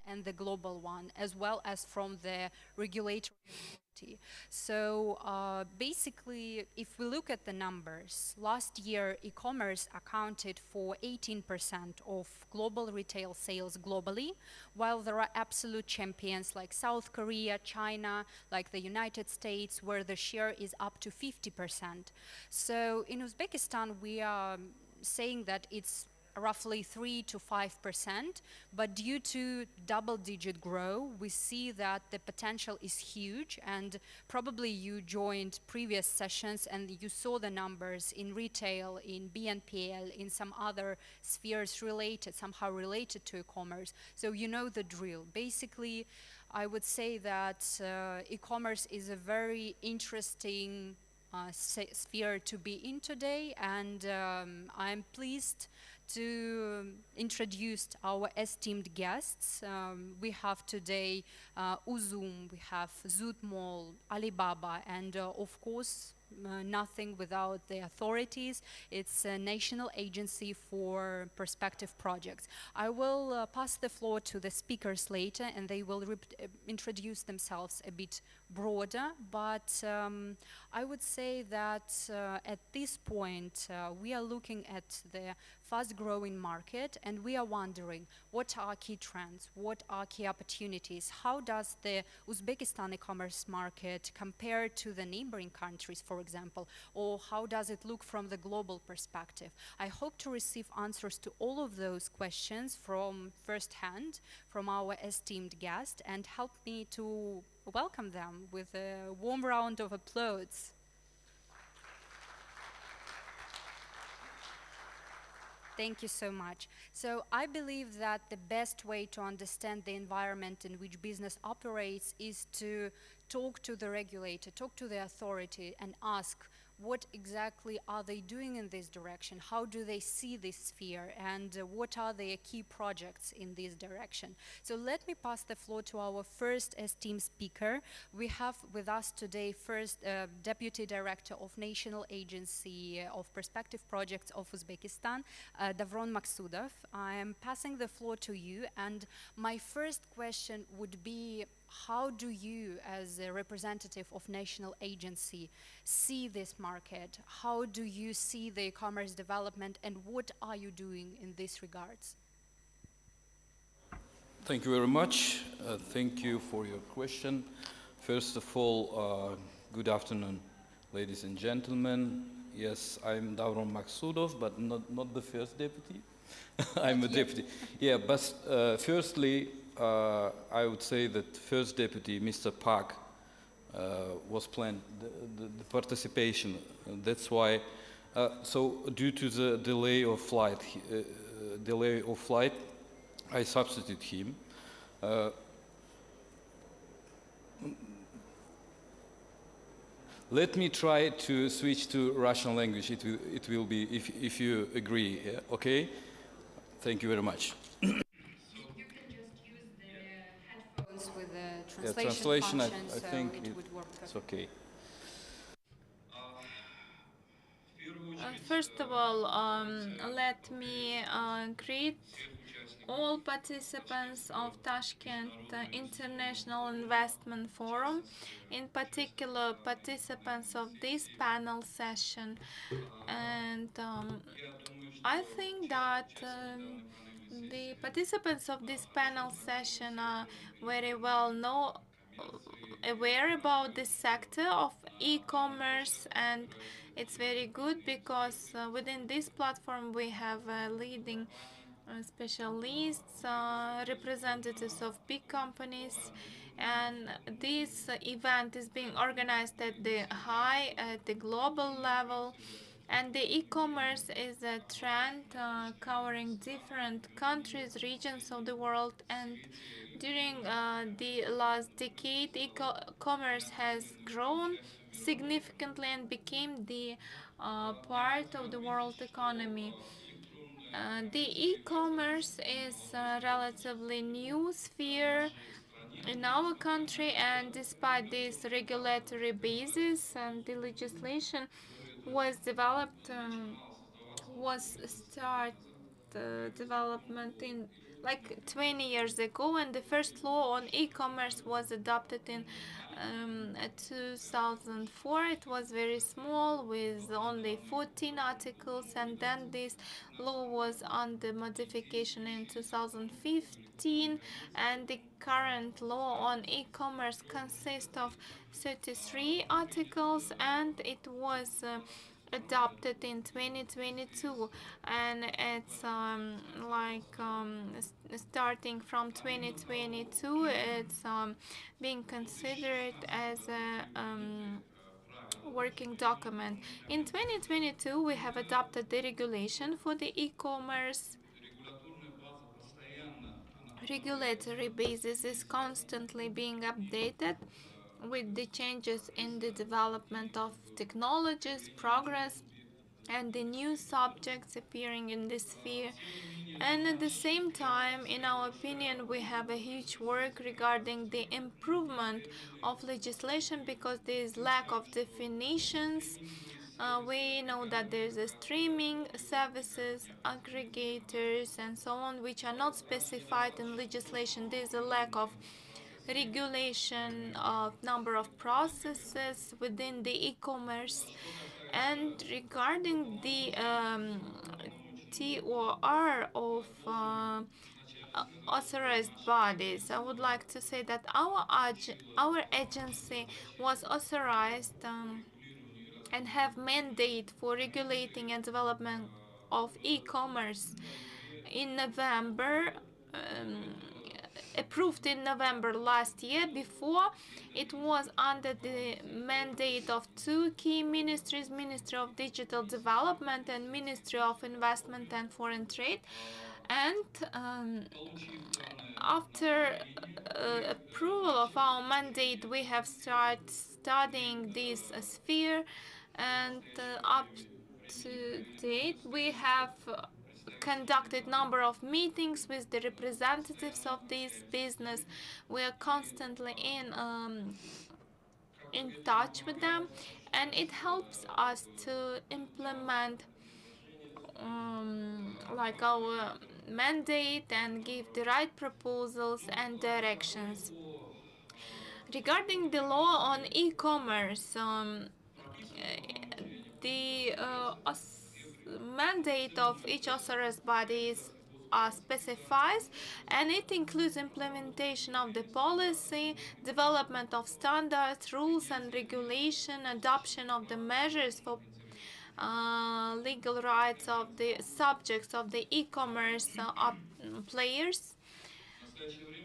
and the global one, as well as from the regulatory authority. So basically, if we look at the numbers, last year e-commerce accounted for 18% of global retail sales globally, while there are absolute champions like South Korea, China, like the United States, where the share is up to 50%. So in Uzbekistan, we are saying that it's roughly 3 to 5%, but due to double-digit growth, we see that the potential is huge, and probably you joined previous sessions and you saw the numbers in retail, in BNPL, in some other spheres related, somehow related to e-commerce. So you know the drill. Basically, I would say that e-commerce is a very interesting sphere to be in today, and I'm pleased to introduce our esteemed guests. We have today Uzum, we have Zootmall, Alibaba, and of course, nothing without the authorities. It's a national agency for perspective projects. I will pass the floor to the speakers later, and they will introduce themselves a bit broader, but I would say that at this point we are looking at the fast-growing market, and we are wondering what are key trends, what are key opportunities, how does the Uzbekistan e-commerce market compare to the neighboring countries, for example, or how does it look from the global perspective. I hope to receive answers to all of those questions from first hand, from our esteemed guest, and help me to welcome them with a warm round of applause. Thank you so much. So I believe that the best way to understand the environment in which business operates is to talk to the regulator, talk to the authority, and ask what exactly are they doing in this direction? How do they see this sphere? And what are their key projects in this direction? So let me pass the floor to our first esteemed speaker. We have with us today first Deputy Director of National Agency of Perspective Projects of Uzbekistan, Davron Maksudov. I am passing the floor to you, and my first question would be, how do you, as a representative of national agency, see this market? How do you see the e-commerce development, and what are you doing in this regards? Thank you very much. Thank you for your question. First of all, good afternoon, ladies and gentlemen. Yes, I'm Davron Maksudov, but not the first deputy. I'm a deputy. Yeah, but firstly, I would say that first deputy, Mr. Park, was planned, the participation. That's why, so due to the delay of flight, I substitute him. Let me try to switch to Russian language. It will be, if you agree, yeah? Okay? Thank you very much. You can just use the headphones with the translation function, I so think it would work it's perfectly. okay. First of all, let me greet all participants of Tashkent International Investment Forum, in particular participants of this panel session. And I think that the participants of this panel session are very well aware about this sector of e-commerce, and it's very good because within this platform we have leading specialists, representatives of big companies, and this event is being organized at the global level. And the e-commerce is a trend covering different countries, regions of the world, and during the last decade, e-commerce has grown significantly and became the part of the world economy. The e-commerce is a relatively new sphere in our country, and despite this regulatory basis and the legislation was developed, was start development in like 20 years ago, and the first law on e-commerce was adopted in 2004. It was very small with only 14 articles, and then this law was under modification in 2015, and the current law on e-commerce consists of 33 articles, and it was adopted in 2022, and it's starting from 2022 it's being considered as a working document. In 2022 we have adopted the regulation for the e-commerce. Regulatory basis is constantly being updated with the changes in the development of technologies, progress, and the new subjects appearing in this sphere. And at the same time, in our opinion, we have a huge work regarding the improvement of legislation because there is lack of definitions. We know that there's a streaming services, aggregators, and so on, which are not specified in legislation. There's a lack of regulation of number of processes within the e-commerce. And regarding the TOR of authorized bodies, I would like to say that our agency was authorized and have mandate for regulating and development of e-commerce in November, approved in November last year. Before, it was under the mandate of two key ministries, Ministry of Digital Development and Ministry of Investment and Foreign Trade. And after approval of our mandate, we have started studying this sphere, and up to date we have conducted number of meetings with the representatives of this business. We are constantly in touch with them, and it helps us to implement like our mandate and give the right proposals and directions. Regarding the law on e-commerce, the mandate of each authorized body is specifies, and it includes implementation of the policy, development of standards, rules and regulation, adoption of the measures for legal rights of the subjects of the e-commerce players.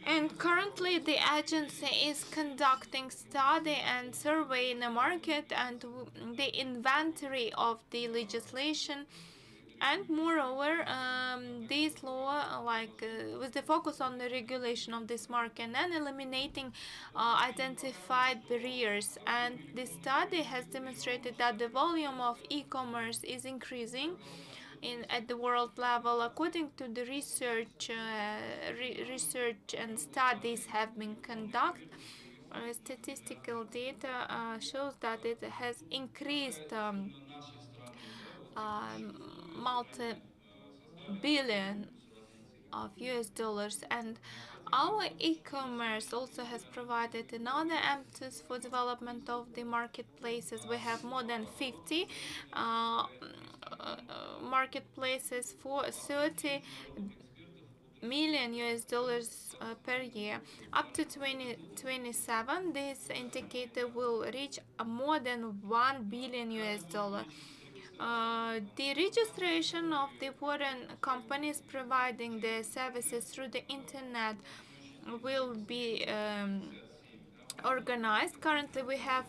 And currently the agency is conducting study and survey in the market and the inventory of the legislation. And moreover, this law, with the focus on the regulation of this market and eliminating identified barriers. And the study has demonstrated that the volume of e-commerce is increasing at the world level. According to the research and studies have been conducted, statistical data shows that it has increased multi-billion of US dollars. And our e-commerce also has provided another impetus for development of the marketplaces. We have more than 50 marketplaces for 30 million US dollars per year. Up to 2027, this indicator will reach more than 1 billion US dollar. The registration of the foreign companies providing their services through the internet will be organized. Currently, we have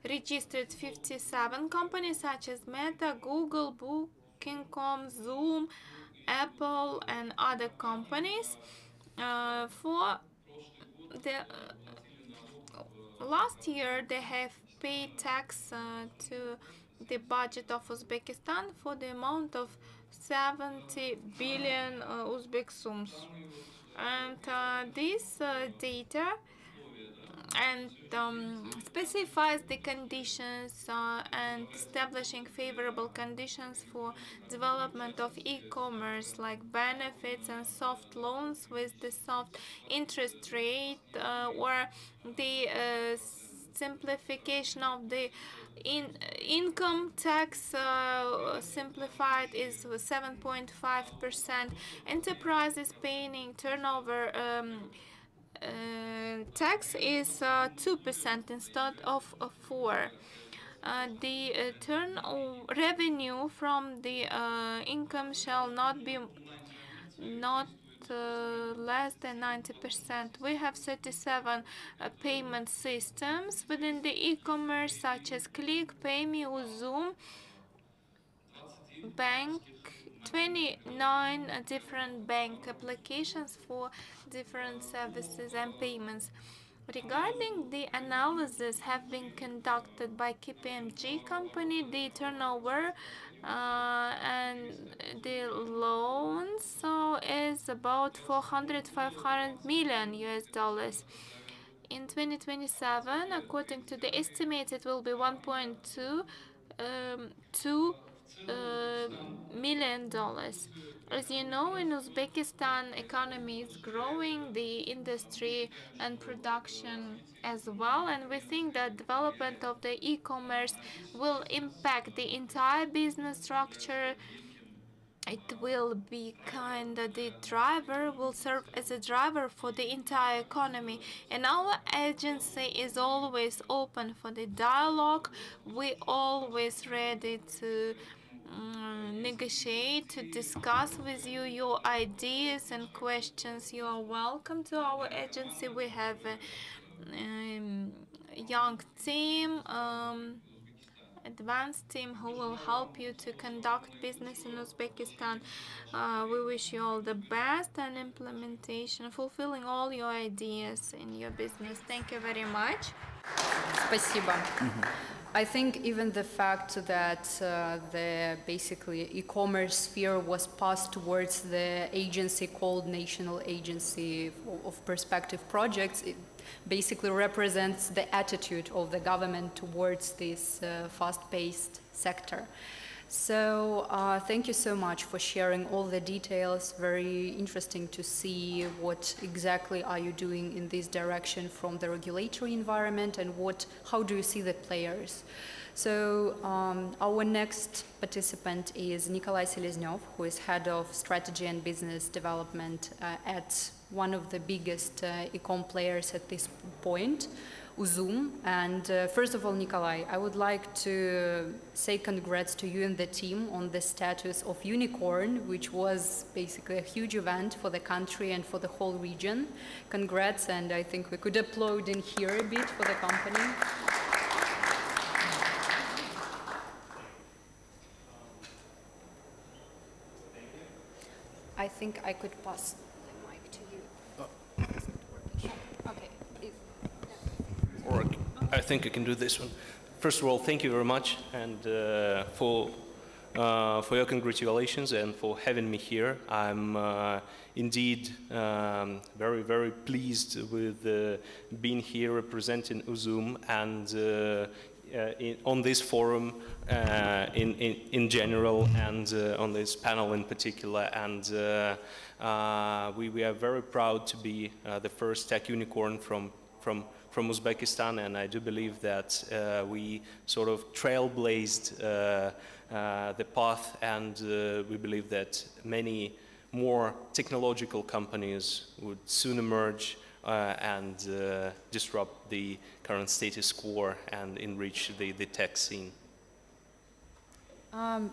registered 57 companies such as Meta, Google, Booking.com, Zoom, Apple, and other companies. For the last year, they have paid tax to the budget of Uzbekistan for the amount of 70 billion Uzbek sums. And this data specifies the conditions and establishing favorable conditions for development of e-commerce, like benefits and soft loans with the soft interest rate, or the simplification of the income tax simplified is 7.5%. Enterprises paying turnover tax is 2% instead of 4. The revenue from the income shall not be less than 90%. We have 37 payment systems within the e-commerce, such as Click, PayMe, Uzum, Bank, 29 different bank applications for different services and payments. Regarding the analysis have been conducted by KPMG company, the turnover and the loans is about 400-500 million US dollars. In 2027, according to the estimate, it will be 1.2 million dollars. As you know, in Uzbekistan, economy is growing, the industry and production as well, and we think that development of the e-commerce will impact the entire business structure. It will be kind of the driver, will serve as a driver for the entire economy. And our agency is always open for the dialogue. We always ready to negotiate, to discuss with you your ideas and questions. You are welcome to our agency. We have a young team, advanced team who will help you to conduct business in Uzbekistan. We wish you all the best and implementation, fulfilling all your ideas in your business. Thank you very much. Спасибо. I think even the fact that the basically e-commerce sphere was passed towards the agency called National Agency of Perspective Projects, it basically represents the attitude of the government towards this fast-paced sector. So thank you so much for sharing all the details. Very interesting to see what exactly are you doing in this direction from the regulatory environment, and how do you see the players. So our next participant is Nikolai Seleznov, who is head of strategy and business development at one of the biggest e-com players at this point, Uzum. And first of all, Nikolai, I would like to say congrats to you and the team on the status of Unicorn, which was basically a huge event for the country and for the whole region. Congrats, and I think we could applaud in here a bit for the company. I think I could pass the mic to you. Okay. Or I think I can do this one. First of all, thank you very much, and for your congratulations and for having me here. I'm indeed very, very pleased with being here representing Uzum and on this forum in general, and on this panel in particular. And we are very proud to be the first tech unicorn from Uzbekistan, and I do believe that we sort of trailblazed the path, and we believe that many more technological companies would soon emerge and disrupt the current status quo and enrich the tech scene.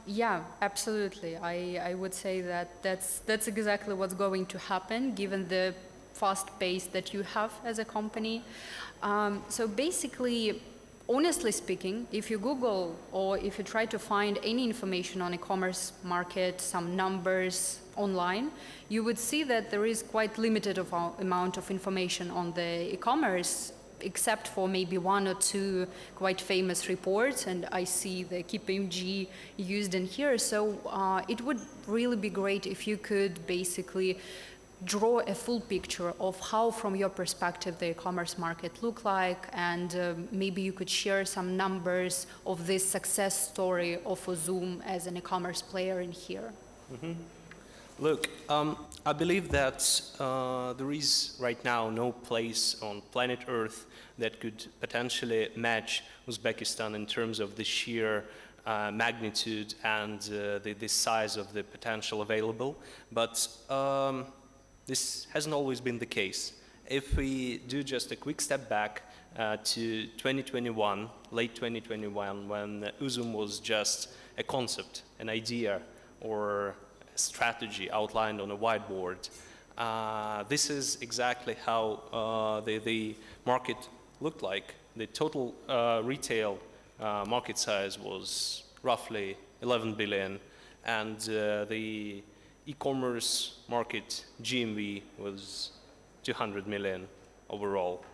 Yeah, absolutely. I would say that that's exactly what's going to happen, given the fast pace that you have as a company. So basically, honestly speaking, if you Google or if you try to find any information on e-commerce market, some numbers online, you would see that there is quite limited amount of information on the e-commerce, except for maybe one or two quite famous reports, and I see the KPMG used in here. So it would really be great if you could basically draw a full picture of how, from your perspective, the e-commerce market look like, and maybe you could share some numbers of this success story of Uzum as an e-commerce player in here. Look, I believe that there is right now no place on planet Earth that could potentially match Uzbekistan in terms of the sheer magnitude and the size of the potential available. But this hasn't always been the case. If we do just a quick step back to 2021, late 2021, when Uzum was just a concept, an idea, or strategy outlined on a whiteboard. This is exactly how the market looked like. The total retail market size was roughly 11 billion, and the e-commerce market GMV was 200 million overall.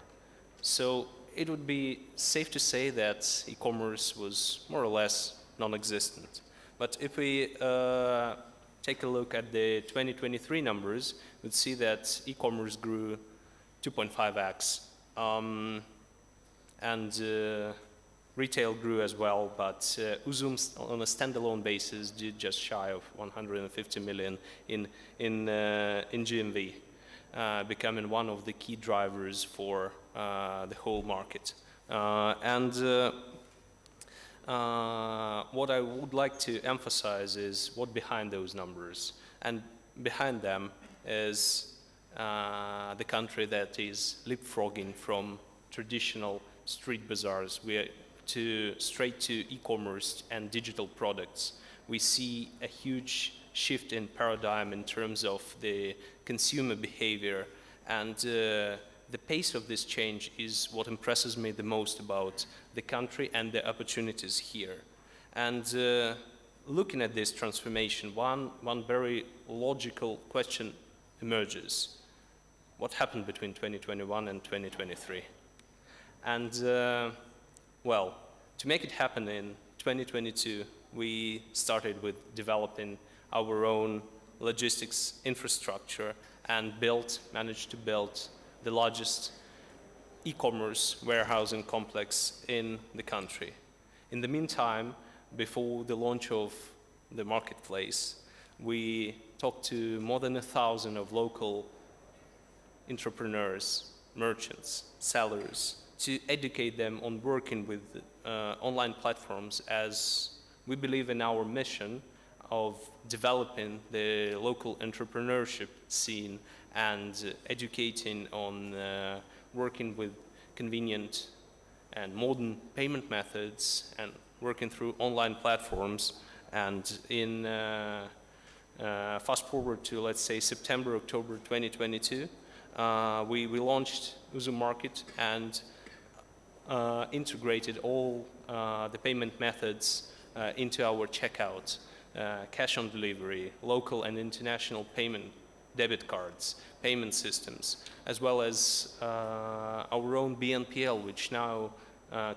So it would be safe to say that e-commerce was more or less non-existent. But if we take a look at the 2023 numbers, we'd see that e-commerce grew 2.5x, and retail grew as well, but Uzum on a standalone basis did just shy of 150 million in GMV, becoming one of the key drivers for the whole market. What I would like to emphasize is what behind those numbers. And behind them is the country that is leapfrogging from traditional street bazaars straight to e-commerce and digital products. We see a huge shift in paradigm in terms of the consumer behavior, and the pace of this change is what impresses me the most about the country and the opportunities here. And looking at this transformation, one very logical question emerges. What happened between 2021 and 2023? And well, to make it happen in 2022, we started with developing our own logistics infrastructure and managed to build the largest e-commerce warehousing complex in the country. In the meantime, before the launch of the marketplace, we talked to more than 1,000 of local entrepreneurs, merchants, sellers, to educate them on working with online platforms, as we believe in our mission of developing the local entrepreneurship scene and educating on working with convenient and modern payment methods and working through online platforms. And in fast forward to, let's say, September, October 2022, we launched Uzum Market and integrated all the payment methods into our checkout, cash on delivery, local and international payment, debit cards, payment systems, as well as our own BNPL, which now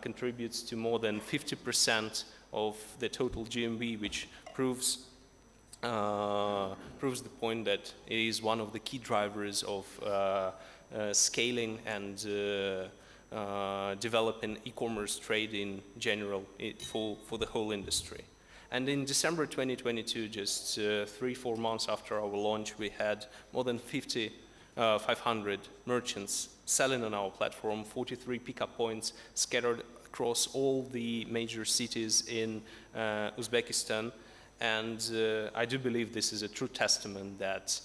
contributes to more than 50% of the total GMV, which proves the point that it is one of the key drivers of scaling and developing e-commerce trade in general for the whole industry. And in December 2022, just 3-4 months after our launch, we had more than 500 merchants selling on our platform, 43 pickup points scattered across all the major cities in Uzbekistan. And I do believe this is a true testament that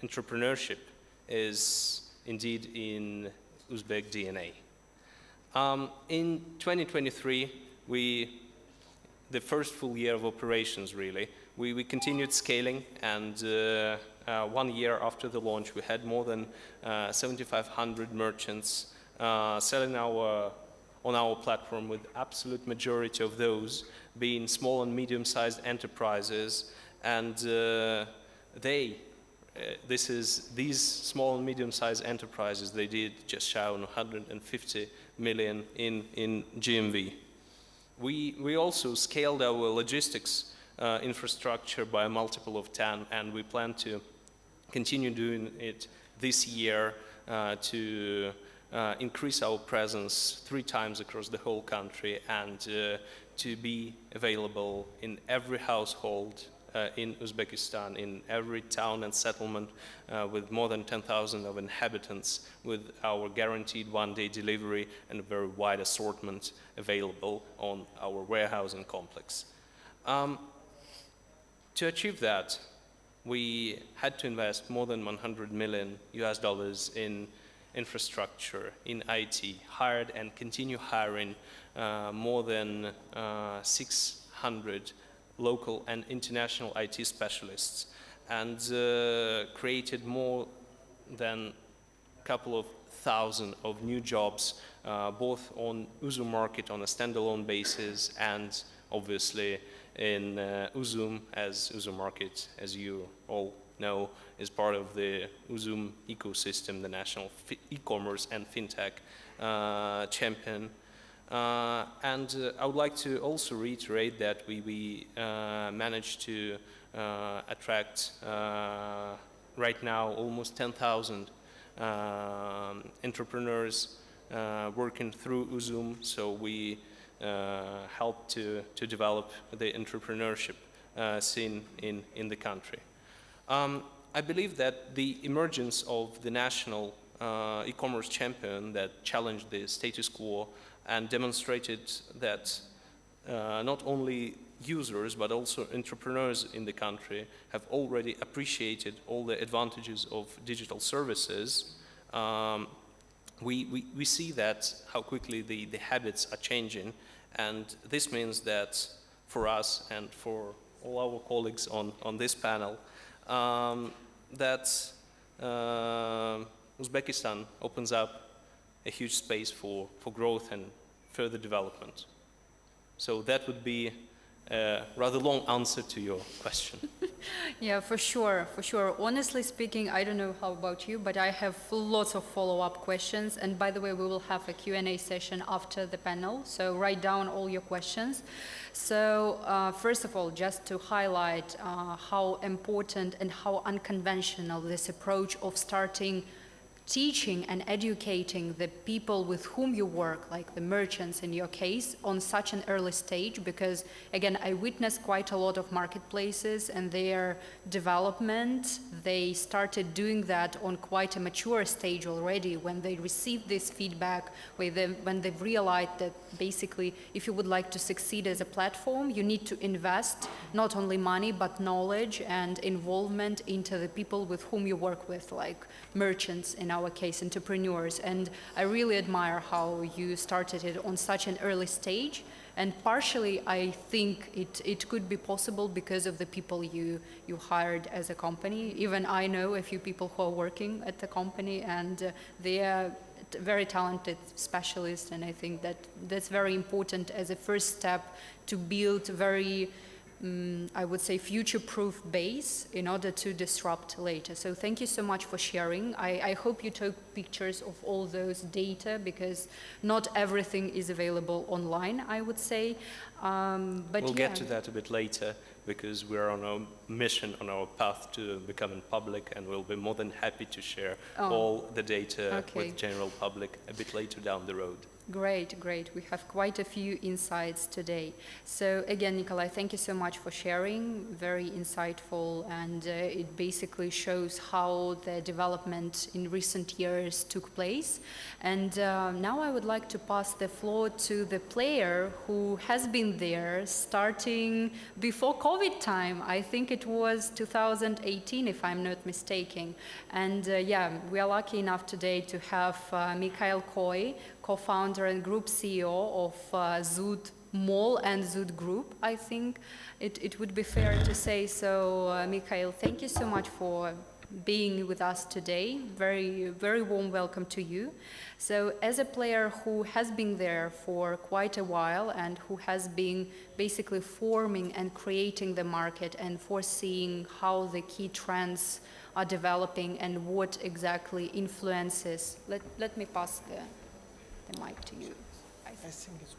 entrepreneurship is indeed in Uzbek DNA. In 2023, the first full year of operations really, we continued scaling, and 1 year after the launch we had more than 7,500 merchants selling on our platform, with absolute majority of those being small and medium-sized enterprises. And these small and medium-sized enterprises, they did just shy of 150 million in GMV. We also scaled our logistics infrastructure by a multiple of 10, and we plan to continue doing it this year to increase our presence 3 times across the whole country and to be available in every household in Uzbekistan, in every town and settlement with more than 10,000 of inhabitants, with our guaranteed one-day delivery and a very wide assortment available on our warehousing complex. To achieve that, we had to invest more than $100 million in infrastructure, in IT, hired and continue hiring more than 600 local and international IT specialists, and created more than a couple of thousand of new jobs, both on Uzum market on a standalone basis and obviously in Uzum, as Uzum market, as you all know, is part of the Uzum ecosystem, the national e-commerce and fintech champion. And I would like to also reiterate that we managed to attract right now almost 10,000 entrepreneurs working through Uzum, so we help to develop the entrepreneurship scene in the country. I believe that the emergence of the national e-commerce champion that challenged the status quo and demonstrated that not only users but also entrepreneurs in the country have already appreciated all the advantages of digital services. We see that how quickly the habits are changing, and this means that for us and for all our colleagues on this panel, that Uzbekistan opens up a huge space for growth and further development. So that would be a rather long answer to your question. Yeah, for sure, for sure. Honestly speaking, I don't know how about you, but I have lots of follow-up questions. And by the way, we will have a Q&A session after the panel, so write down all your questions. So first of all, just to highlight how important and how unconventional this approach of starting teaching and educating the people with whom you work, like the merchants in your case, on such an early stage, because again, I witnessed quite a lot of marketplaces and their development. They started doing that on quite a mature stage already when they received this feedback, when they've realized that basically if you would like to succeed as a platform, you need to invest not only money but knowledge and involvement into the people with whom you work with, like merchants in our case, entrepreneurs. And I really admire how you started it on such an early stage. And partially, I think it could be possible because of the people you hired as a company. Even I know a few people who are working at the company, and they are very talented specialists. And I think that that's very important as a first step to build very I would say future-proof base in order to disrupt later. So thank you so much for sharing. I hope you took pictures of all those data, because not everything is available online, I would say. But we'll get to that a bit later, because we're on a mission, on our path to becoming public, and we'll be more than happy to share all the data with general public a bit later down the road. Great, great. We have quite a few insights today. So again, Nikolai, thank you so much for sharing. Very insightful, and it basically shows how the development in recent years took place. And now I would like to pass the floor to the player who has been there starting before COVID time. I think it was 2018, if I'm not mistaken. And yeah, we are lucky enough today to have Mikhail Koi, co-founder and group CEO of Zoot Mall and Zoot Group, I think it would be fair to say. So, Mikhail, thank you so much for being with us today. Very, very warm welcome to you. So, as a player who has been there for quite a while and who has been basically forming and creating the market and foreseeing how the key trends are developing and what exactly influences, let me pass the mic to you. I think it's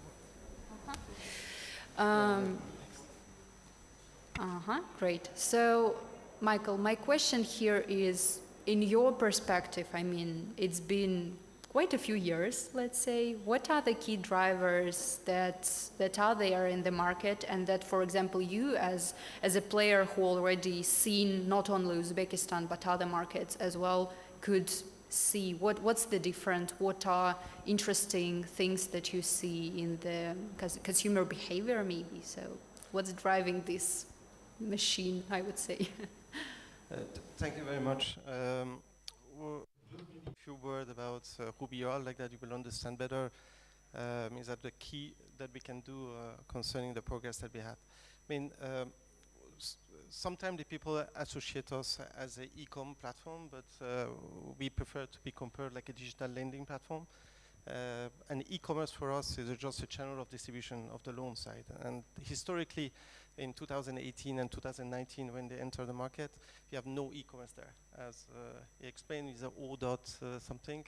Great. So, Michael, my question here is, in your perspective, I mean, it's been quite a few years, let's say. What are the key drivers that are there in the market, and that, for example, you as a player who already seen not only Uzbekistan but other markets as well could see? What's the different? What are interesting things that you see in the consumer behavior, maybe? So, what's driving this machine, I would say? Thank you very much. A few words about who we are, like that you will understand better. Is that the key that we can do concerning the progress that we have? I mean, sometimes the people associate us as an e-com platform, but we prefer to be compared like a digital lending platform. And e-commerce for us is just a channel of distribution of the loan side. And historically, in 2018 and 2019, when they enter the market, we have no e-commerce there. As he explained, it's a O dot something.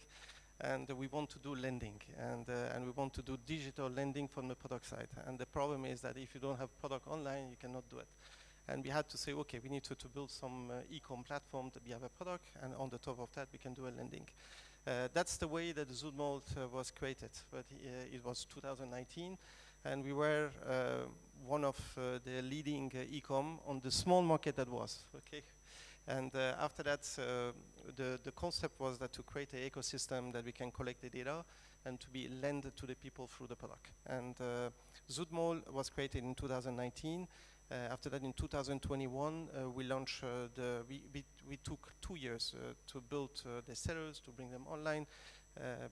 And we want to do lending, and we want to do digital lending from the product side. And the problem is that if you don't have product online, you cannot do it. And we had to say, okay, we need to build some e-com platform that we have a product, and on the top of that, we can do a lending. That's the way that Zoodmalt was created, but it was 2019, and we were one of the leading e-com on the small market that was, okay? And after that, the concept was that to create an ecosystem that we can collect the data and to be lent to the people through the product. And Zoodmalt was created in 2019. After that, in 2021, we launched we took 2 years to build the sellers, to bring them online,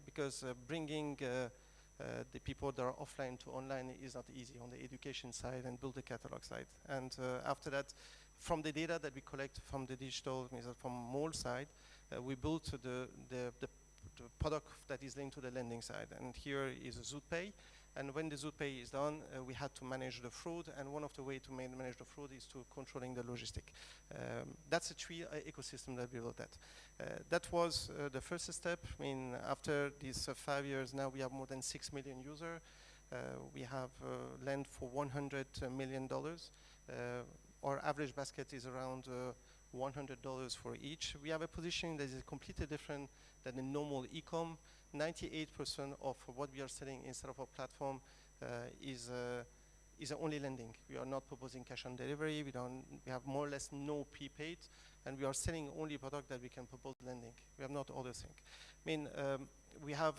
because bringing the people that are offline to online is not easy on the education side and build the catalog side. And after that, from the data that we collect from the digital, from mall side, we built the product that is linked to the lending side. And here is ZoodPay. And when the ZoodPay is done, we had to manage the fraud. And one of the ways to manage the fraud is to controlling the logistic. That's a three ecosystem that we built that. That was the first step. I mean, after these 5 years, now we have more than 6 million users. We have lent for $100 million. Our average basket is around $100 for each. We have a position that is completely different than the normal e-com. 98% of what we are selling instead of our platform is only lending. We are not proposing cash on delivery. We have more or less no prepaid, and we are selling only product that we can propose lending. We have not other thing. I mean, we have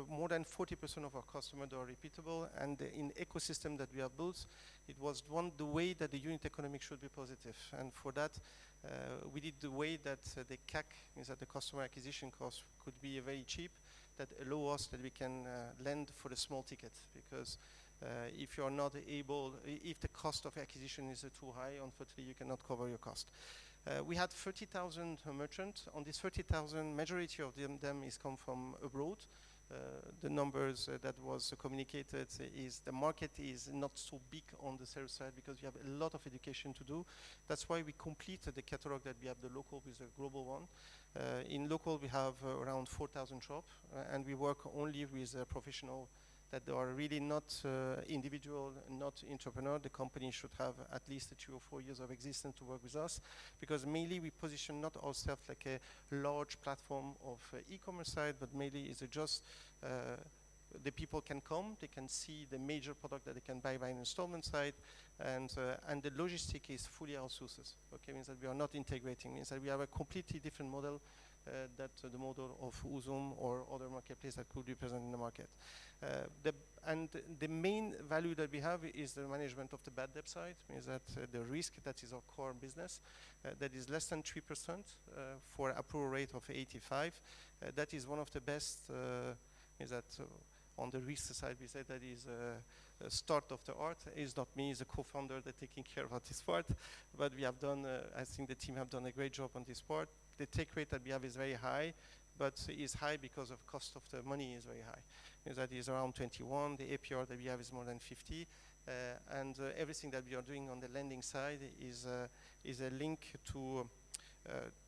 more than 40% of our customers that are repeatable, and in ecosystem that we have built, it was the way that the unit economics should be positive. And for that, we did the way that the CAC, means that the customer acquisition cost could be very cheap, that allow us that we can lend for the small ticket, because if you are not able, if the cost of acquisition is too high, unfortunately you cannot cover your cost. We had 30,000 merchants. On these 30,000, majority of them is come from abroad. The numbers that was communicated is the market is not so big on the sales side because we have a lot of education to do. That's why we completed the catalog that we have the local with the global one. In local we have around 4,000 shops, and we work only with professional that are really not individual, not entrepreneur. The company should have at least 3 or 4 years of existence to work with us, because mainly we position not ourselves like a large platform of e-commerce side, but mainly is just the people can come, they can see the major product that they can buy by an installment side, and the logistic is fully outsourced. Okay, means that we are not integrating, means that we have a completely different model that the model of Uzum or other marketplace that could be present in the market. The main value that we have is the management of the bad debt side, means that the risk that is our core business, that is less than 3% for approval rate of 85. That is one of the best, is that on the risk side we say that is a start of the art. It's not me, it's a co-founder that taking care of this part, but we have done, I think the team have done a great job on this part. The take rate that we have is very high, but is high because of cost of the money is very high. That is around 21. The APR that we have is more than 50, and everything that we are doing on the lending side is a link to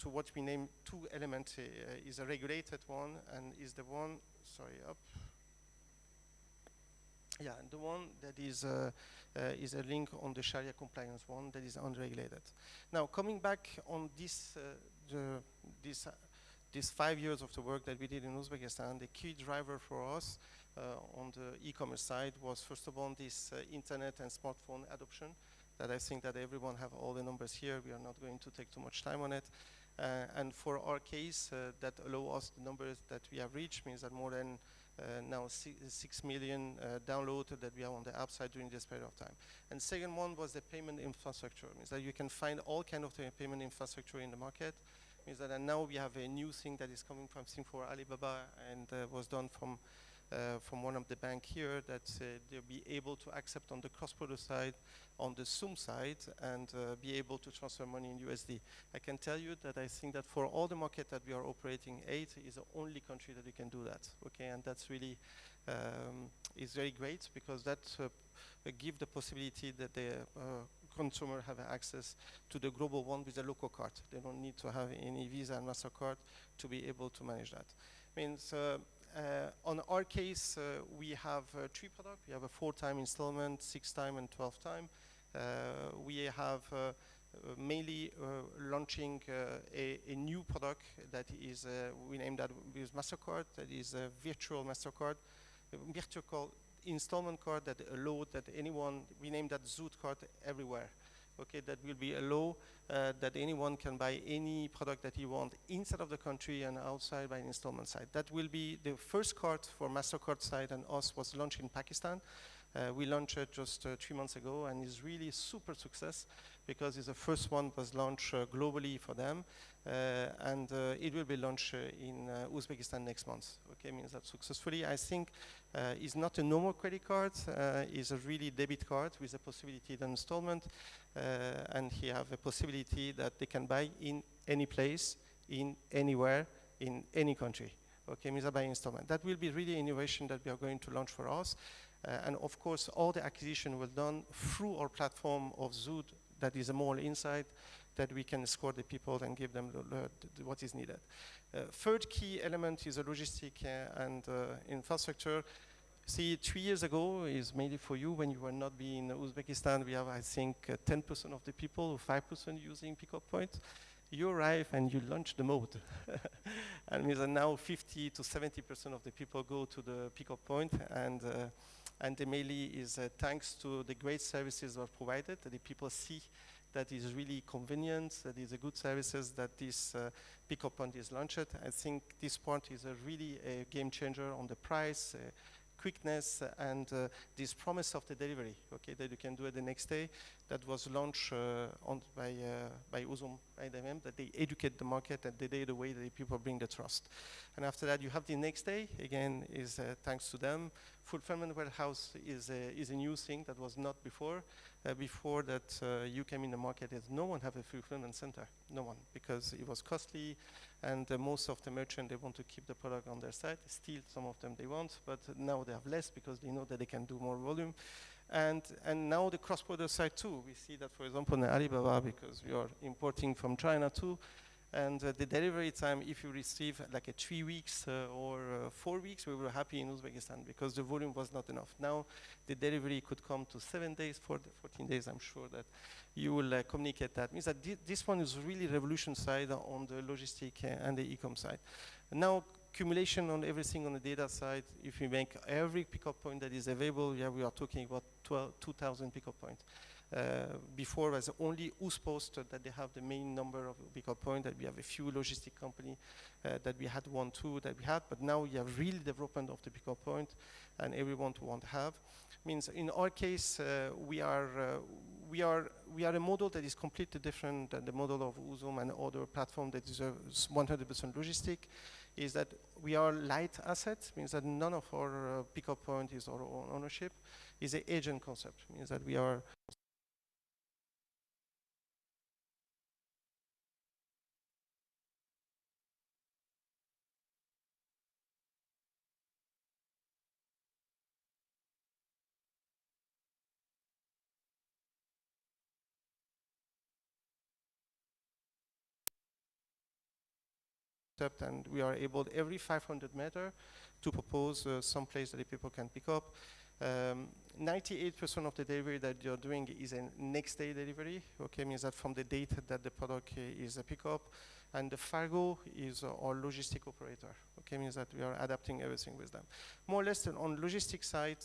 what we name 2 elements. Is a regulated one and is the one. Sorry, up. Yeah, and the one that is a link on the Sharia compliance one that is unregulated. Now, coming back on this, these 5 years of the work that we did in Uzbekistan, the key driver for us on the e-commerce side was first of all this internet and smartphone adoption that I think that everyone have all the numbers here. We are not going to take too much time on it. And for our case, that allow us the numbers that we have reached means that more than now 6 million downloads that we have on the app side during this period of time. And second one was the payment infrastructure. Means that you can find all kind of the payment infrastructure in the market. Means that and now we have a new thing that is coming from Singapore Alibaba and was done from one of the bank here that they'll be able to accept on the cross-border side, on the Zoom side, and be able to transfer money in USD. I can tell you that I think that for all the market that we are operating, 8 is the only country that we can do that. Okay, and that's really is very great because that give the possibility that the consumer have access to the global one with a local card. They don't need to have any Visa and MasterCard to be able to manage that. Means on our case, we have 3 products. We have a 4-time installment, 6-time, and 12-time. We have mainly launching a new product that is, we named that with MasterCard, that is a virtual MasterCard, virtual installment card that allow that anyone, we named that Zoot card everywhere. Okay, that will be allow that anyone can buy any product that he wants inside of the country and outside by installment side. That will be the first card for MasterCard side and us was launched in Pakistan. We launched it just 3 months ago and is really super success because it's the first one was launched globally for them and it will be launched in Uzbekistan next month. Okay, means that successfully. I think it's not a normal credit card, it's a really debit card with a possibility of installment and he have a possibility that they can buy in any place, in anywhere, in any country. Okay, means by installment. That will be really innovation that we are going to launch for us. And of course, all the acquisition will done through our platform of Zoot that is a mall inside that we can escort the people and give them what is needed. Third key element is a logistic and infrastructure. See, 3 years ago is mainly for you when you were not being in Uzbekistan. We have, I think, 10% of the people, 5% using pickup point. You arrive and you launch the mode. And means that now 50 to 70% of the people go to the pickup point and the mainly is thanks to the great services that are provided, that the people see that is really convenient, that is a good services, that this pickup point is launched. I think this part is really a game changer on the price, quickness, and this promise of the delivery, okay, that you can do it the next day. That was launched by Uzum, by them, that they educate the market and they do the way that the people bring the trust. And after that, you have the next day, again, is thanks to them. Fulfillment warehouse is a new thing that was not before. Before that, you came in the market, no one have a fulfillment center, no one, because it was costly, and most of the merchants, they want to keep the product on their site. Still, some of them they want, but now they have less because they know that they can do more volume. And now the cross-border side too. We see that, for example, in Alibaba, because we are importing from China too, and the delivery time, if you receive like a 3 weeks or 4 weeks, we were happy in Uzbekistan because the volume was not enough. Now the delivery could come to 7 days, 14 days. I'm sure that you will communicate that. Means that this one is really revolution side on the logistic and the e-com side. And now accumulation on everything on the data side. If we make every pickup point that is available, yeah, we are talking about 2,000 pickup points. Before was only Uzpost that they have the main number of pickup point, that we have a few logistic company that we had 1, 2 that we had, but now we have real development of the pickup point and everyone to want to have. Means in our case, we are a model that is completely different than the model of Uzum and other platform that is 100% logistic. Is that we are light asset, means that none of our pickup point is our own ownership, is an agent concept, means that we are and we are able every 500 meter to propose some place that the people can pick up. 98% of the delivery that you're doing is a next day delivery. Okay, means that from the date that the product is a pickup, and the Fargo is our logistic operator. Okay, means that we are adapting everything with them. More or less on logistics side,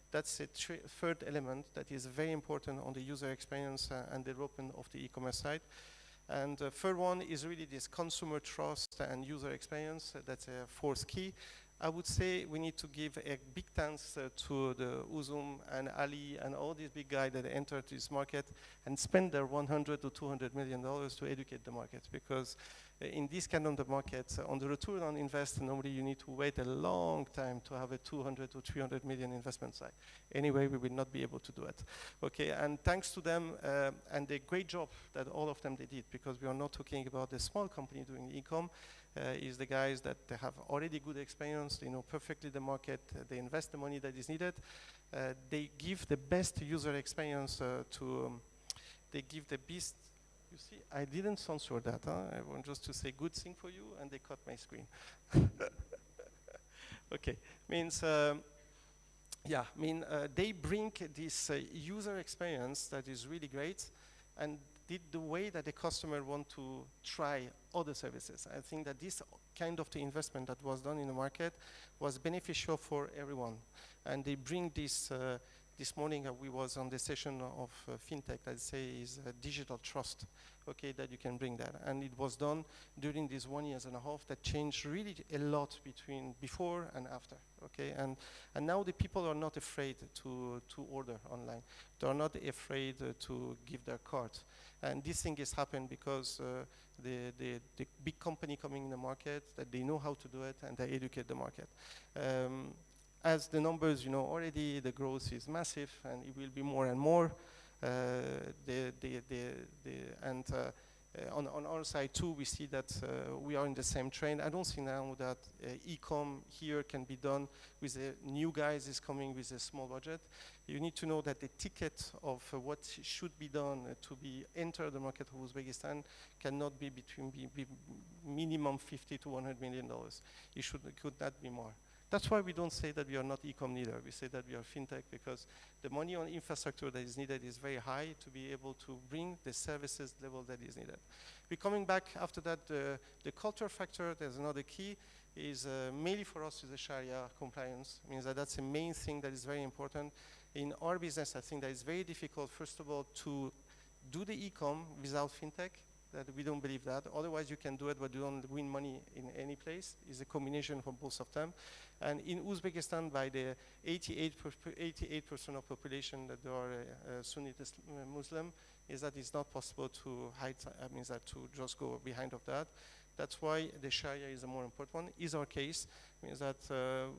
that's a third element that is very important on the user experience and development of the e-commerce side. And the third one is really this consumer trust and user experience. That's a fourth key. I would say we need to give a big thanks to the Uzum and Ali and all these big guys that entered this market and spend their 100 to 200 million dollars to educate the market, because in this kind of the market, on the return on invest, normally you need to wait a long time to have a 200 to 300 million investment side. Anyway, we will not be able to do it. Okay, and thanks to them and the great job that all of them they did, because we are not talking about the small company doing e-com, is the guys that they have already good experience, they know perfectly the market, they invest the money that is needed, they give the best user experience they give the best. You see, I didn't censor that, huh? I want just to say good thing for you, and they cut my screen. Okay, means, they bring this user experience that is really great, and did the way that the customer want to try other services. I think that this kind of the investment that was done in the market was beneficial for everyone. And they bring this, this morning we was on the session of FinTech that say is digital trust, okay, that you can bring that. And it was done during this 1.5 years that changed really a lot between before and after, okay? And now the people are not afraid to order online. They are not afraid to give their cards. And this thing has happened because the big company coming in the market, that they know how to do it and they educate the market. As the numbers, you know, already the growth is massive and it will be more and more. On our side too, we see that we are in the same trend. I don't think now that e-com here can be done with the new guys is coming with a small budget. You need to know that the ticket of what should be done to be enter the market of Uzbekistan cannot be between minimum 50 to 100 million dollars. It could not be more. That's why we don't say that we are not e-com neither. We say that we are fintech because the money on infrastructure that is needed is very high to be able to bring the services level that is needed. We're coming back after that, the culture factor, there's another key, is mainly for us is the Sharia compliance. It means that that's the main thing that is very important. In our business, I think that it's very difficult, first of all, to do the e-com without fintech. That we don't believe that. Otherwise, you can do it, but you don't win money in any place. It's a combination from both of them. And in Uzbekistan, by the 88% of population that are Sunni Muslim, is that it's not possible to hide. I mean, that to just go behind of that. That's why the Sharia is the more important one. Is our case means that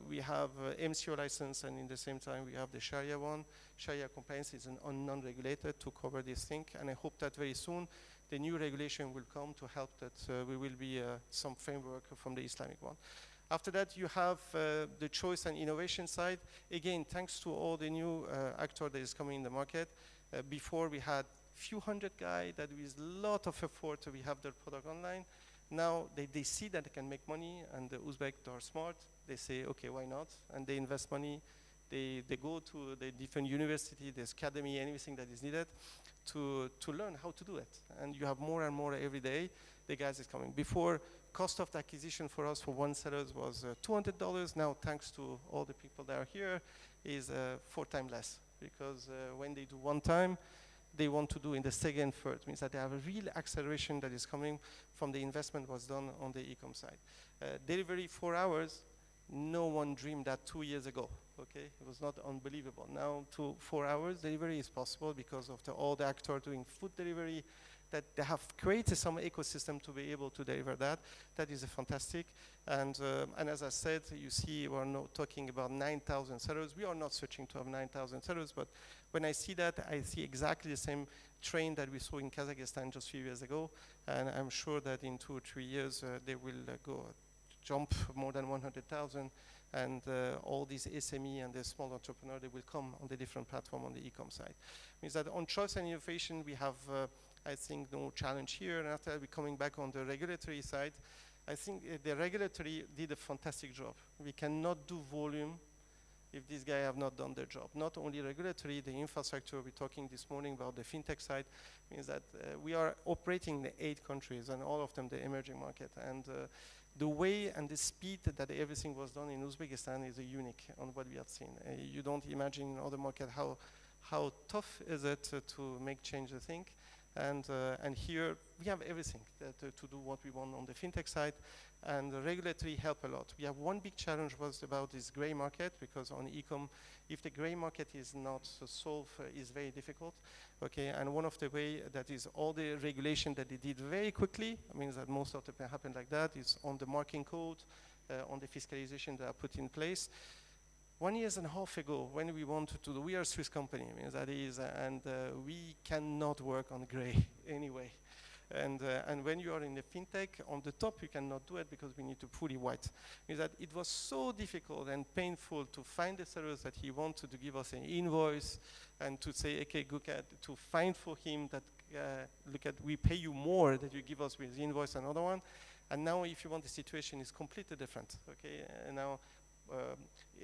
we have MCO license, and in the same time we have the Sharia one. Sharia compliance is non-regulated to cover this thing, and I hope that very soon the new regulation will come to help that we will be some framework from the Islamic one. After that, you have the choice and innovation side. Again, thanks to all the new actor that is coming in the market. Before we had few hundred guys that with a lot of effort we have their product online. Now they see that they can make money, and the Uzbeks are smart. They say, okay, why not? And they invest money. They go to the different university, the academy, anything that is needed to learn how to do it. And you have more and more every day. The guys is coming. Before, cost of the acquisition for us for one seller was $200. Now, thanks to all the people that are here, is 4 times less. Because when they do one time, they want to do in the second, third. Means that they have a real acceleration that is coming from the investment was done on the e-com side. Delivery 4 hours, no one dreamed that 2 years ago. Okay, it was not unbelievable. Now, 4 hours delivery is possible because of all the actors doing food delivery, that they have created some ecosystem to be able to deliver that. That is fantastic. And as I said, you see, we're not talking about 9,000 sellers. We are not searching to have 9,000 sellers, but when I see that, I see exactly the same trend that we saw in Kazakhstan just a few years ago. And I'm sure that in 2 or 3 years, they will jump more than 100,000. And all these SME and the small entrepreneur, they will come on the different platform on the e-com side. Means that on choice and innovation, we have, I think, no challenge here. And after we're coming back on the regulatory side, I think the regulatory did a fantastic job. We cannot do volume if these guys have not done their job. Not only regulatory, the infrastructure, we're talking this morning about the fintech side, means that we are operating in 8 countries and all of them the emerging market. And the way and the speed that everything was done in Uzbekistan is unique on what we have seen. You don't imagine in other markets how tough is it to make change the thing. And here we have everything to do what we want on the fintech side, and the regulatory help a lot. We have one big challenge was about this gray market, because on e-com, if the gray market is not solved, is very difficult. Okay, and one of the way that is all the regulation that they did very quickly, means that most of the time happen like that, is on the marking code, on the fiscalization that are put in place. 1.5 years ago, when we wanted to do, we are a Swiss company, means that is, and we cannot work on gray anyway. And when you are in the fintech, on the top you cannot do it because we need to fully white. Means that it was so difficult and painful to find the sellers that he wanted to give us an invoice and to say, okay, look at, to find for him that, look at, we pay you more that you give us with the invoice another one. And now if you want, the situation is completely different, okay? And now,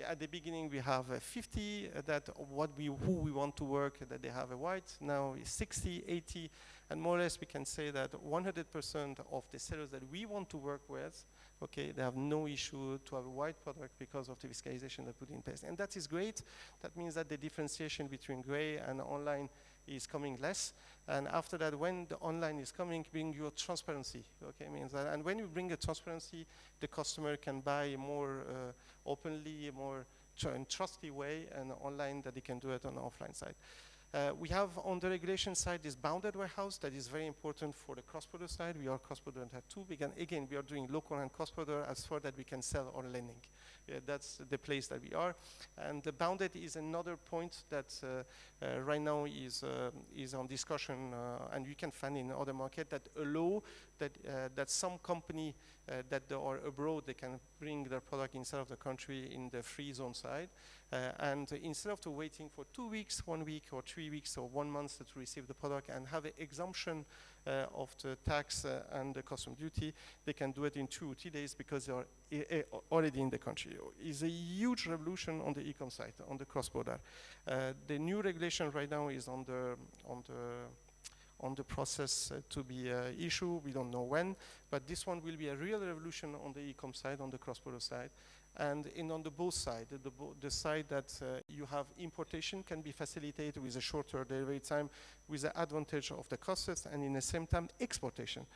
at the beginning we have 50 that who we want to work that they have a white. Now it's 60, 80, and more or less we can say that 100% of the sellers that we want to work with, okay, they have no issue to have a white product because of the fiscalization they put in place, and that is great. That means that the differentiation between gray and online is coming less, and after that, when the online is coming, bring your transparency. Okay, means that, and when you bring a transparency, the customer can buy more openly, more trusty way, and online that they can do it on the offline side. We have on the regulation side this bounded warehouse that is very important for the cross-border side. We are cross-border and have 2. Again, we are doing local and cross-border as far that we can sell our lending. That's the place that we are. And the bounded is another point that right now is on discussion, and you can find in other market that allow that some company that they are abroad, they can bring their product inside of the country in the free zone side. And instead of waiting for 2 weeks, 1 week, or 3 weeks, or 1 month to receive the product and have an exemption of the tax and the custom duty, they can do it in 2 or 3 days because they are already in the country. It's a huge revolution on the e-com side, on the cross-border. The new regulation right now is on the process to be issued. We don't know when, but this one will be a real revolution on the e-com side, on the cross-border side. And on the both sides, the side that you have importation can be facilitated with a shorter delivery time, with the advantage of the costs, and in the same time exportation,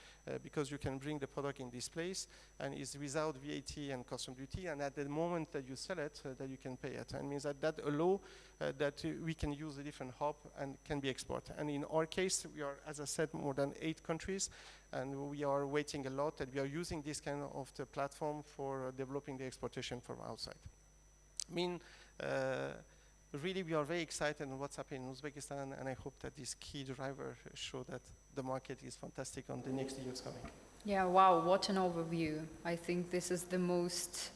because you can bring the product in this place and is without VAT and custom duty, and at the moment that you sell it, that you can pay it. And means that allow that we can use a different hub and can be exported. And in our case, we are, as I said, more than 8 countries, and we are waiting a lot, and we are using this kind of the platform for developing the exportation from outside. I mean, really we are very excited on what's happening in Uzbekistan, and I hope that this key driver show that the market is fantastic on the next years coming. Yeah, wow, what an overview. I think this is the most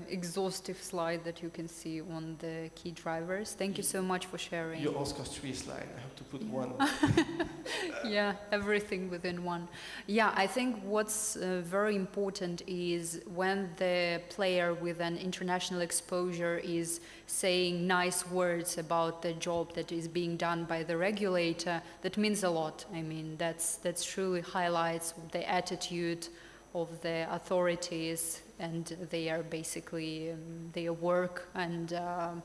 exhaustive slide that you can see on the key drivers. Thank you so much for sharing. You asked us 3 slides, I have to put 1. Yeah, everything within 1. Yeah, I think what's very important is when the player with an international exposure is saying nice words about the job that is being done by the regulator, that means a lot. I mean, that's truly highlights the attitude of the authorities and their basically their work and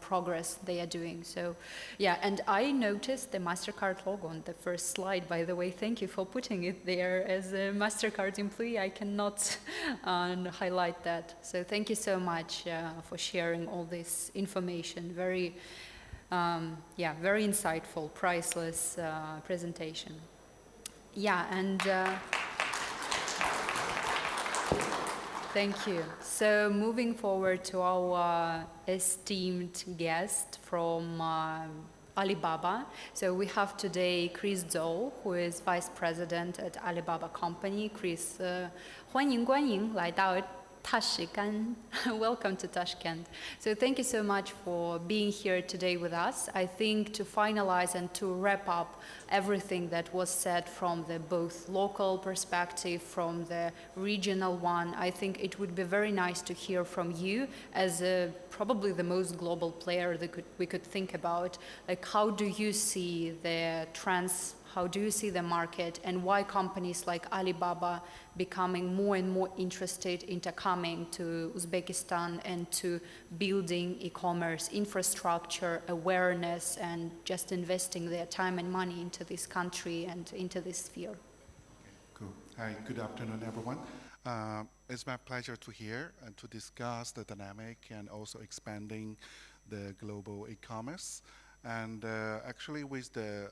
progress they are doing. So yeah, and I noticed the MasterCard logo on the first slide, by the way. Thank you for putting it there. As a MasterCard employee, I cannot highlight that. So thank you so much for sharing all this information. Very yeah, very insightful, priceless presentation. Yeah, and thank you. So moving forward to our esteemed guest from Alibaba. So we have today Chris Zhou, who is Vice President at Alibaba Company. Chris, 欢迎光临来到 Tashkent. Welcome to Tashkent. So thank you so much for being here today with us. I think to finalize and to wrap up everything that was said from the both local perspective, from the regional one, I think it would be very nice to hear from you as probably the most global player that we could think about. Like, how do you see the trends? How do you see the market, and why companies like Alibaba becoming more and more interested into coming to Uzbekistan and to building e-commerce infrastructure, awareness, and just investing their time and money into this country and into this sphere? Cool. Hi, good afternoon, everyone. It's my pleasure to hear and to discuss the dynamic and also expanding the global e-commerce. And actually, with the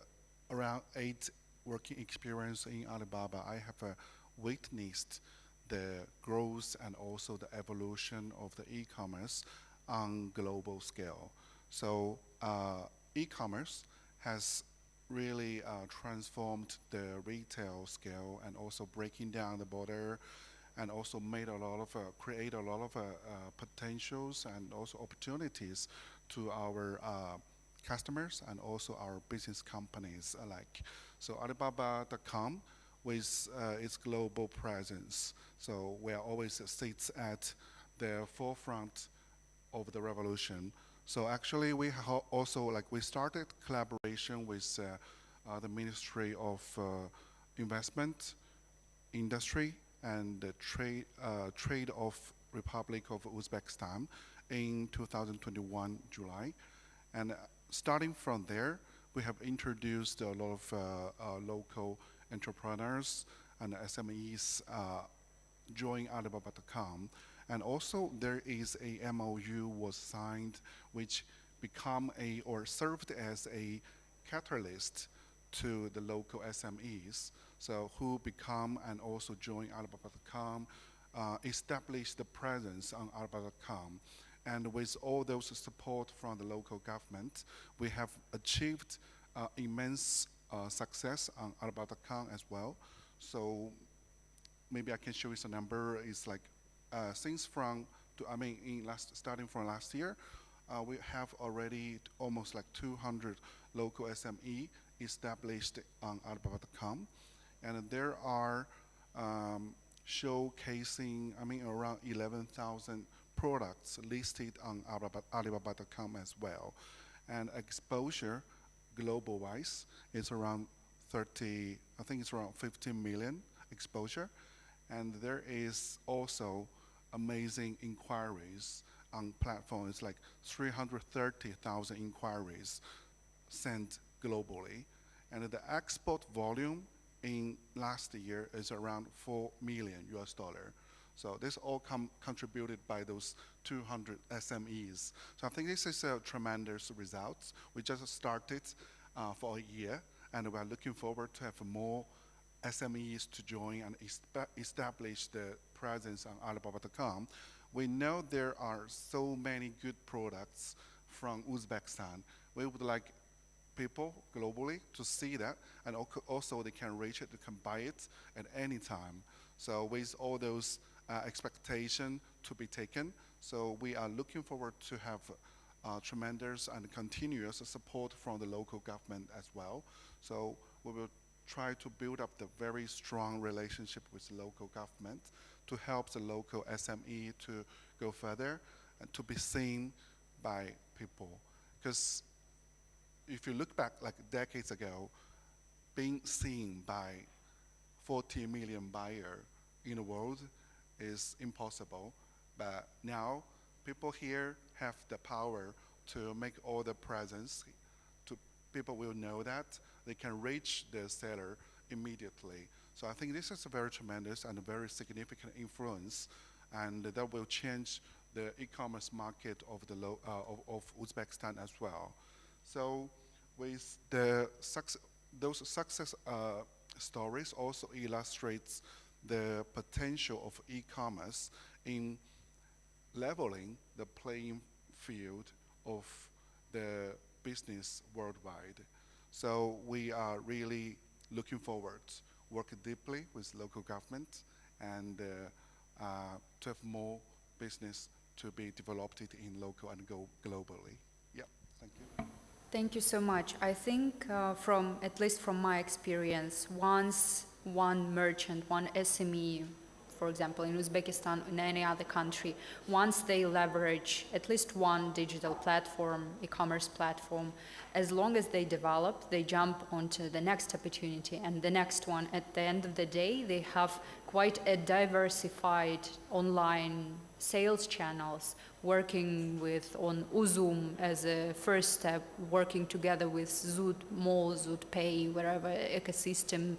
around 8 working experience in Alibaba, I have witnessed the growth and also the evolution of the e-commerce on global scale. So e-commerce has really transformed the retail scale and also breaking down the border and also made a lot of, create a lot of potentials and also opportunities to our customers and also our business companies alike. So Alibaba.com with its global presence. So we are always sits at the forefront of the revolution. So actually we also we started collaboration with the Ministry of Investment, Industry and Trade of Republic of Uzbekistan in 2021 July. And starting from there, we have introduced a lot of local entrepreneurs and SMEs join Alibaba.com. And also there is a MOU was signed which become or served as a catalyst to the local SMEs, so who become and also join Alibaba.com, establish the presence on Alibaba.com. And with all those support from the local government, we have achieved immense success on Alibaba.com as well. So maybe I can show you some number. It's like starting from last year, we have already almost like 200 local SME established on Alibaba.com. And there are showcasing, around 11,000 products listed on Alibaba.com as well. And exposure global-wise is around 15 million exposure. And there is also amazing inquiries on platforms, like 330,000 inquiries sent globally. And the export volume in last year is around $4 million US. So this all contributed by those 200 SMEs. So I think this is a tremendous result. We just started for a year, and we are looking forward to have more SMEs to join and establish the presence on Alibaba.com. We know there are so many good products from Uzbekistan. We would like people globally to see that, and also they can reach it, they can buy it at any time. So with all those expectation to be taken, so we are looking forward to have tremendous and continuous support from the local government as well. So we will try to build up the very strong relationship with the local government to help the local SME to go further and to be seen by people. Because if you look back like decades ago, being seen by 40 million buyers in the world is impossible. But now people here have the power to make all the presence. People will know that they can reach the seller immediately. So I think this is a very tremendous and a very significant influence, and that will change the e-commerce market of of Uzbekistan as well. So with those success stories also illustrates the potential of e-commerce in leveling the playing field of the business worldwide. So we are really looking forward to work deeply with local government and to have more business to be developed in local and go globally. Yeah, thank you. Thank you so much. I think from, at least from my experience, once one merchant, one SME, for example, in Uzbekistan, in any other country, once they leverage at least one digital platform, e-commerce platform, as long as they develop, they jump onto the next opportunity and the next one. At the end of the day, they have quite a diversified online sales channels, working with on Uzum as a first step, working together with Zoot Mall, Zoot Pay, wherever ecosystem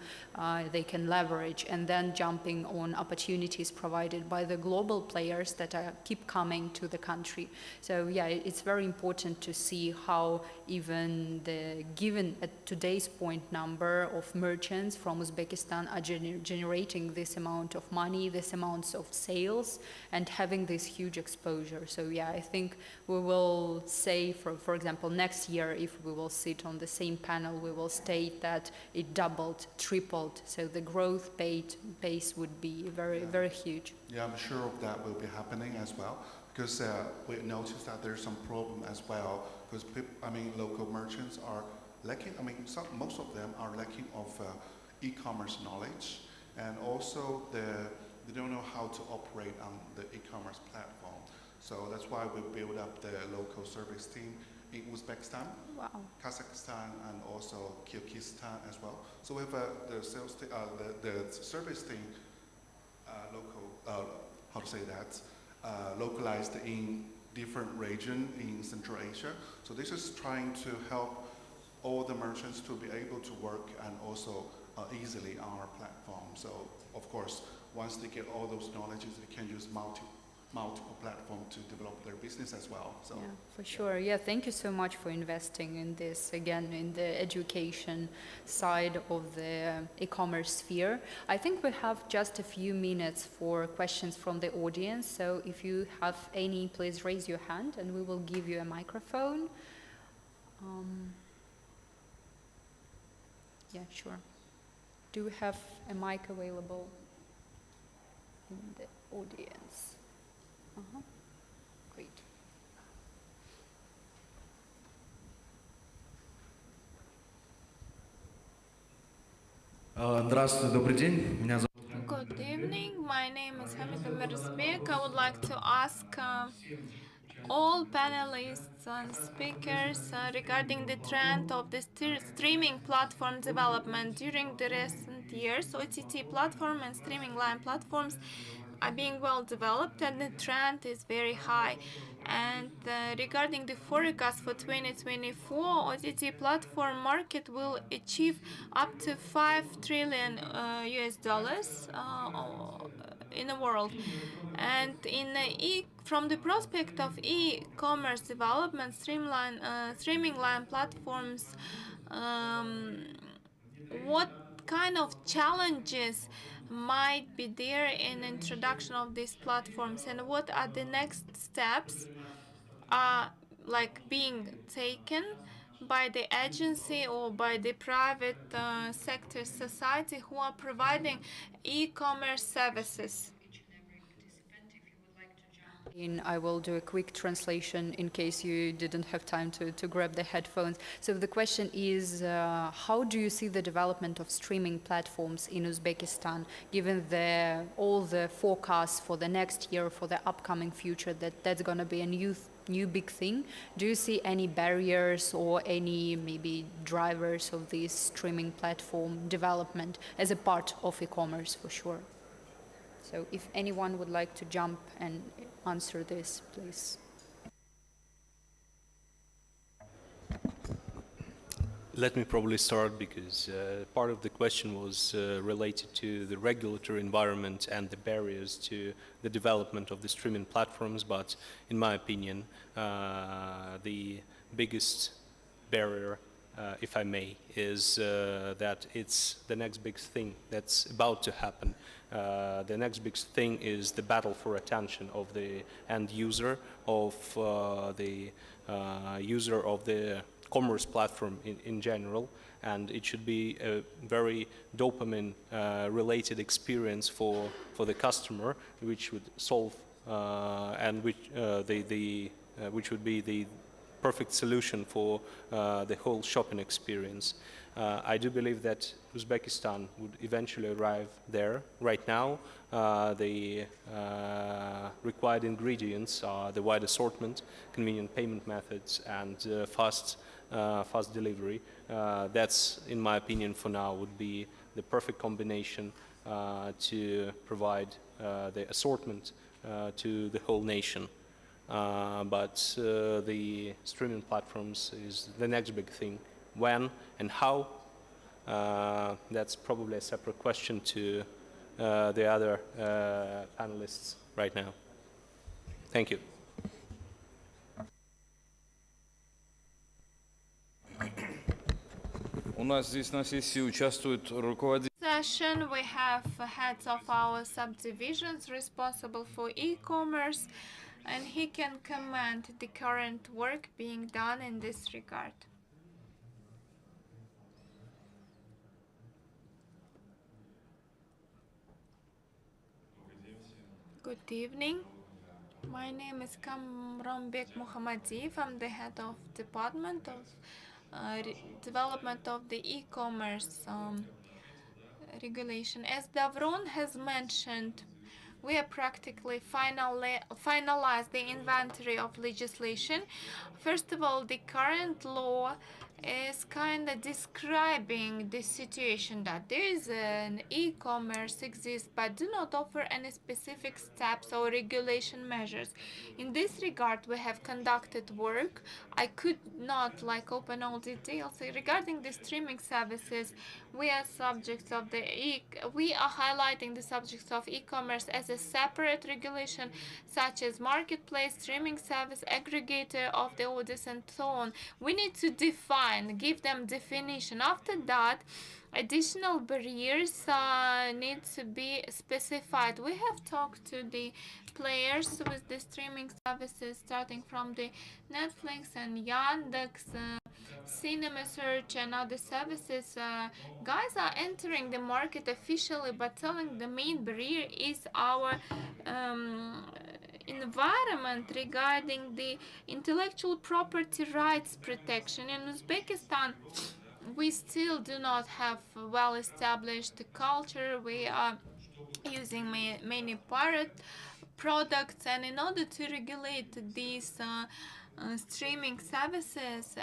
they can leverage, and then jumping on opportunities provided by the global players that keep coming to the country. So yeah, it's very important to see how even the given at today's point number of merchants from Uzbekistan are generating this amount of money, this amounts of sales, and having this huge exposure. So yeah, I think we will say, for example, next year, if we will sit on the same panel, we will state that it doubled, tripled. So the growth pace would be very, very huge. Yeah, I'm sure of that will be happening as well, because we noticed that there's some problem as well, because local merchants are lacking, most of them are lacking of e-commerce knowledge, and also they don't know how to operate on the e-commerce platform. So that's why we build up the local service team in Uzbekistan, Wow. Kazakhstan, and also Kyrgyzstan as well. So we have the sales team, the service team, localized in different region in Central Asia. So this is trying to help all the merchants to be able to work and also easily on our platform. So of course, once they get all those knowledges, they can use multiple platforms to develop their business as well. So yeah, for sure. Yeah, thank you so much for investing in this, again, in the education side of the e-commerce sphere. I think we have just a few minutes for questions from the audience. So if you have any, please raise your hand and we will give you a microphone. Yeah, sure. Do we have a mic available in the audience? Great. Здравствуйте, добрый день. Меня зовут... Good evening, my name is Hamid Amirzbek. I would like to ask all panelists and speakers regarding the trend of the streaming platform development during the recent years. OTT platform and streaming line platforms are being well developed and the trend is very high. And regarding the forecast for 2024, OTT platform market will achieve up to $5 trillion US dollars in the world. And from the prospect of e-commerce development, streaming line platforms, what kind of challenges might be there in introduction of these platforms, and what are the next steps being taken by the agency or by the private sector society who are providing e-commerce services? I will do a quick translation in case you didn't have time to grab the headphones. So the question is, how do you see the development of streaming platforms in Uzbekistan, given all the forecasts for the next year, for the upcoming future, that's going to be a new big thing? Do you see any barriers or any maybe drivers of this streaming platform development as a part of e-commerce for sure? So if anyone would like to jump and answer this, please. Let me probably start because part of the question was related to the regulatory environment and the barriers to the development of the streaming platforms. But in my opinion, the biggest barrier, if I may, is that it's the next big thing that's about to happen. The next big thing is the battle for attention of the end user, of the user of the commerce platform in general, and it should be a very dopamine related experience for the customer, which would solve and which would be the perfect solution for the whole shopping experience. I do believe that Uzbekistan would eventually arrive there. Right now, the required ingredients are the wide assortment, convenient payment methods, and fast delivery. That's, in my opinion, for now, would be the perfect combination to provide the assortment to the whole nation. But the streaming platforms is the next big thing. When and how, that's probably a separate question to the other panelists right now. Thank you. У нас здесь на сессии участвуют руководители. Session, we have heads of our subdivisions responsible for e-commerce, and he can comment the current work being done in this regard. Good evening. My name is Kamranbek Muhammadiyev. I'm the head of Department of Development of the e-commerce regulation. As Davron has mentioned, we are practically finalized the inventory of legislation. First of all, the current law is kind of describing the situation that there is an e-commerce exists but do not offer any specific steps or regulation measures. In this regard, we have conducted work. I could not open all details regarding the streaming services. We are subjects of we are highlighting the subjects of e-commerce as a separate regulation, such as marketplace, streaming service, aggregator of the orders, and so on. We need to give them definition. After that, additional barriers need to be specified. We have talked to the players with the streaming services, starting from the Netflix and Yandex, Cinema Search and other services. Guys are entering the market officially, but telling the main barrier is our environment regarding the intellectual property rights protection. In Uzbekistan, we still do not have well-established culture. We are using many pirate products, and in order to regulate these streaming services,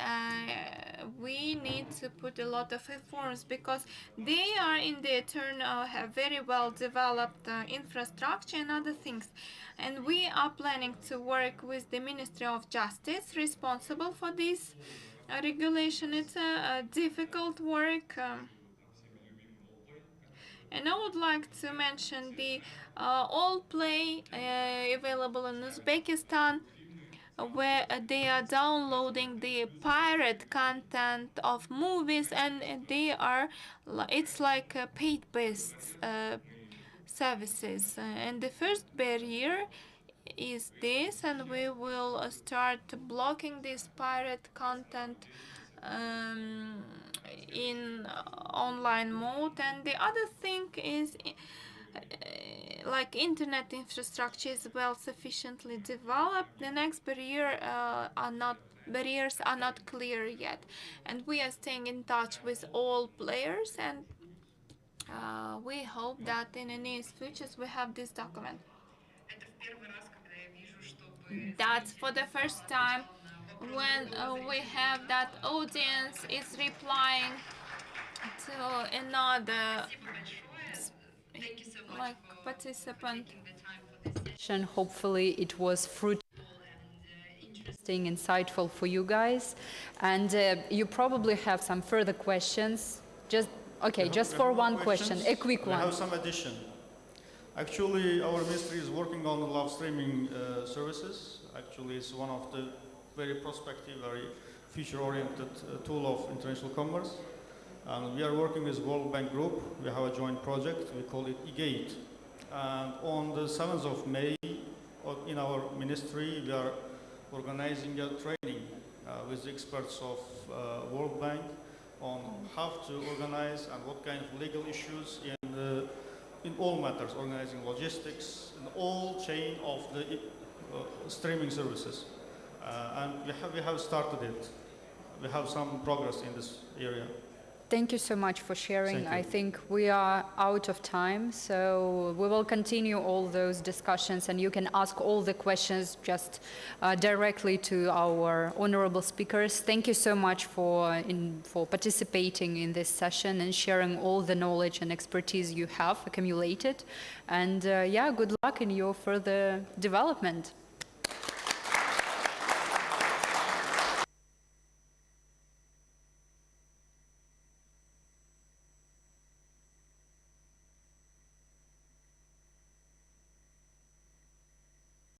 we need to put a lot of efforts, because they are in their turn have very well developed infrastructure and other things. And we are planning to work with the Ministry of Justice responsible for this regulation. It's a difficult work. And I would like to mention the Allplay available in Uzbekistan, where they are downloading the pirate content of movies, and it's like a paid-based services. And the first barrier is this, and we will start blocking this pirate content in online mode. And the other thing is internet infrastructure is well sufficiently developed. The next barriers are not clear yet, and we are staying in touch with all players, and we hope that in the near future we have this document. That's for the first time when we have that audience is replying to another participant. Hopefully it was fruitful and interesting, insightful for you guys, and you probably have some further questions. Just for one question, a quick one. I have some addition. Actually, our ministry is working on live streaming services. Actually, it's one of the very prospective, very future-oriented tool of international commerce. And we are working with World Bank Group. We have a joint project. We call it eGate. And on the 7th of May, in our ministry, we are organizing a training with the experts of World Bank on how to organize and what kind of legal issues in all matters, organizing logistics, in all chain of the streaming services. And we have started it. We have some progress in this area. Thank you so much for sharing. Thank you. I think we are out of time, so we will continue all those discussions, and you can ask all the questions just directly to our honorable speakers. Thank you so much for participating in this session and sharing all the knowledge and expertise you have accumulated. And yeah, good luck in your further development.